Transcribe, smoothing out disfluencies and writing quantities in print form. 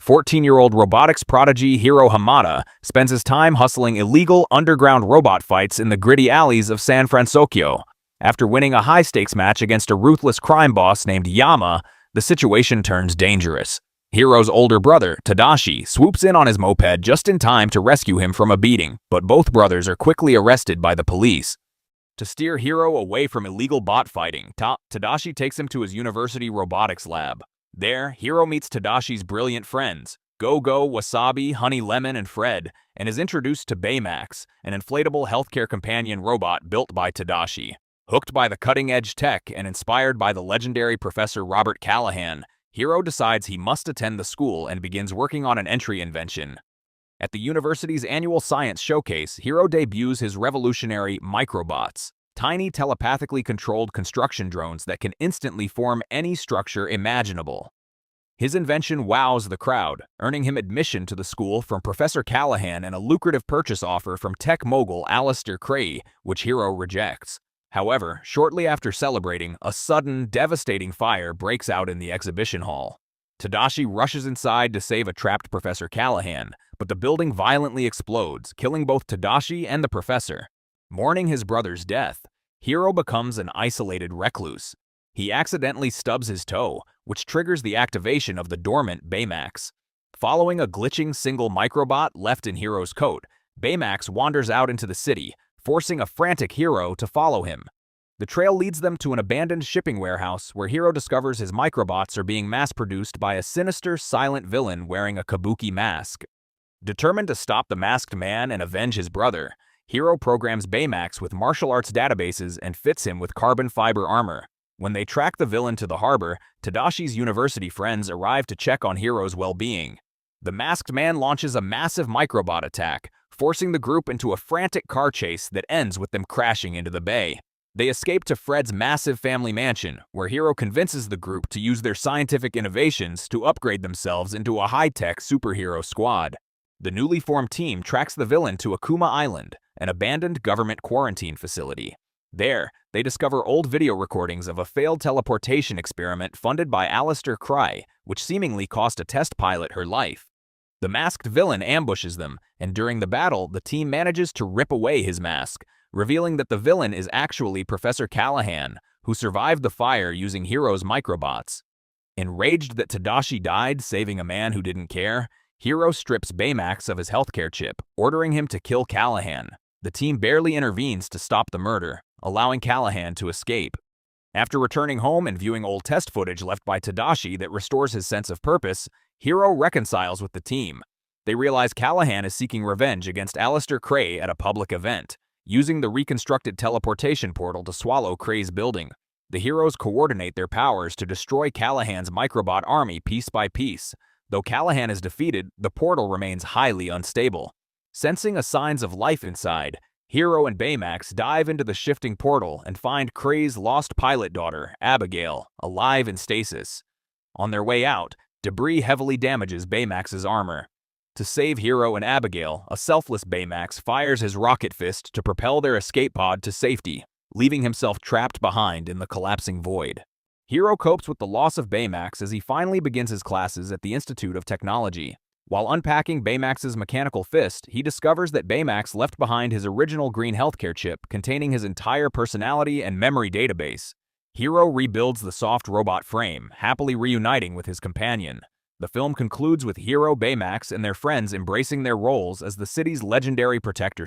14-year-old robotics prodigy Hiro Hamada spends his time hustling illegal underground robot fights in the gritty alleys of San Fransokyo. After winning a high-stakes match against a ruthless crime boss named Yama, the situation turns dangerous. Hiro's older brother, Tadashi, swoops in on his moped just in time to rescue him from a beating, but both brothers are quickly arrested by the police. To steer Hiro away from illegal bot fighting, Tadashi takes him to his university robotics lab. There, Hiro meets Tadashi's brilliant friends, Go-Go, Wasabi, Honey Lemon, and Fred, and is introduced to Baymax, an inflatable healthcare companion robot built by Tadashi. Hooked by the cutting-edge tech and inspired by the legendary Professor Robert Callahan, Hiro decides he must attend the school and begins working on an entry invention. At the university's annual science showcase, Hiro debuts his revolutionary microbots, tiny telepathically controlled construction drones that can instantly form any structure imaginable. His invention wows the crowd, earning him admission to the school from Professor Callahan and a lucrative purchase offer from tech mogul Aleister Crowley, which Hiro rejects. However, shortly after celebrating, a sudden, devastating fire breaks out in the exhibition hall. Tadashi rushes inside to save a trapped Professor Callahan, but the building violently explodes, killing both Tadashi and the professor. Mourning his brother's death, Hiro becomes an isolated recluse. He accidentally stubs his toe, which triggers the activation of the dormant Baymax. Following a glitching single microbot left in Hiro's coat, Baymax wanders out into the city, forcing a frantic Hiro to follow him. The trail leads them to an abandoned shipping warehouse where Hiro discovers his microbots are being mass-produced by a sinister, silent villain wearing a kabuki mask. Determined to stop the masked man and avenge his brother, Hiro programs Baymax with martial arts databases and fits him with carbon fiber armor. When they track the villain to the harbor, Tadashi's university friends arrive to check on Hiro's well-being. The masked man launches a massive microbot attack, forcing the group into a frantic car chase that ends with them crashing into the bay. They escape to Fred's massive family mansion, where Hiro convinces the group to use their scientific innovations to upgrade themselves into a high-tech superhero squad. The newly formed team tracks the villain to Akuma Island, an abandoned government quarantine facility. There, they discover old video recordings of a failed teleportation experiment funded by Aleister Crowley, which seemingly cost a test pilot her life. The masked villain ambushes them, and during the battle, the team manages to rip away his mask, revealing that the villain is actually Professor Callahan, who survived the fire using Hiro's microbots. Enraged that Tadashi died saving a man who didn't care, Hiro strips Baymax of his healthcare chip, ordering him to kill Callahan. The team barely intervenes to stop the murder, allowing Callahan to escape. After returning home and viewing old test footage left by Tadashi that restores his sense of purpose, Hiro reconciles with the team. They realize Callahan is seeking revenge against Aleister Crowley at a public event, using the reconstructed teleportation portal to swallow Crowley's building. The heroes coordinate their powers to destroy Callahan's microbot army piece by piece. Though Callahan is defeated, the portal remains highly unstable. Sensing signs of life inside, Hiro and Baymax dive into the shifting portal and find Crowley's lost pilot daughter, Abigail, alive in stasis. On their way out, debris heavily damages Baymax's armor. To save Hiro and Abigail, a selfless Baymax fires his rocket fist to propel their escape pod to safety, leaving himself trapped behind in the collapsing void. Hiro copes with the loss of Baymax as he finally begins his classes at the Institute of Technology. While unpacking Baymax's mechanical fist, he discovers that Baymax left behind his original green healthcare chip containing his entire personality and memory database. Hiro rebuilds the soft robot frame, happily reuniting with his companion. The film concludes with Hiro, Baymax, and their friends embracing their roles as the city's legendary protector